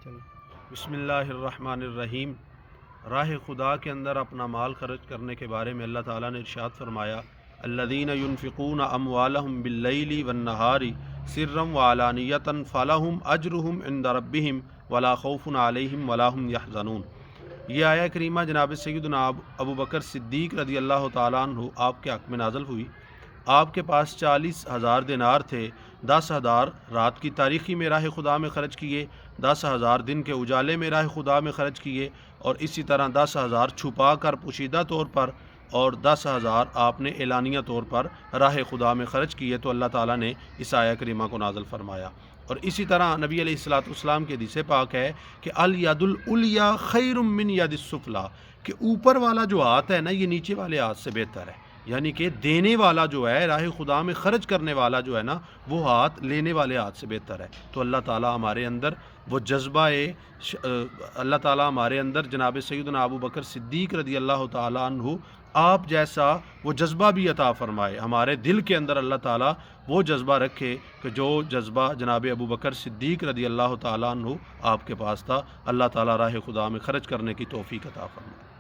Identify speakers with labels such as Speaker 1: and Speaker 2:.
Speaker 1: بسم اللہ الرحمن الرحیم۔ راہ خدا کے اندر اپنا مال خرچ کرنے کے بارے میں اللہ تعالیٰ نے ارشاد فرمایا، الذین ينفقون اموالهم باللیل والنہار سرا وعلانیۃ فلہم اجرہم عند ربہم ولا خوف علیہم ولا هم یحزنون۔ یہ آیہ کریمہ جناب سیدنا ابو بکر صدیق رضی اللہ تعالیٰ عنہ آپ کے حق میں نازل ہوئی۔ آپ کے پاس 40,000 دینار تھے، 10,000 رات کی تاریخی میں راہ خدا میں خرچ کیے، 10,000 دن کے اجالے میں راہ خدا میں خرچ کیے، اور اسی طرح 10,000 چھپا کر پوشیدہ طور پر، اور 10,000 آپ نے اعلانیہ طور پر راہ خدا میں خرچ کیے۔ تو اللہ تعالیٰ نے اس آیہ کریمہ کو نازل فرمایا۔ اور اسی طرح نبی علیہ الصلوۃ والسلام کے حدیث پاک ہے کہ الید العلیٰ خیر من ید السفلیٰ، کہ اوپر والا جو ہاتھ ہے نا یہ نیچے والے ہاتھ سے بہتر ہے، یعنی کہ دینے والا جو ہے، راہ خدا میں خرچ کرنے والا جو ہے نا، وہ ہاتھ لینے والے ہاتھ سے بہتر ہے۔ تو اللہ تعالیٰ ہمارے اندر وہ جذبہ اللہ تعالیٰ ہمارے اندر جناب سیدنا ابو بکر صدیق رضی اللہ تعالیٰ عنہ آپ جیسا وہ جذبہ بھی عطا فرمائے، ہمارے دل کے اندر اللہ تعالیٰ وہ جذبہ رکھے کہ جو جذبہ جناب ابو بکر صدیق رضی اللہ تعالیٰ عنہ آپ کے پاس تھا۔ اللہ تعالیٰ راہ خدا میں خرچ کرنے کی توفیق عطا فرمائے۔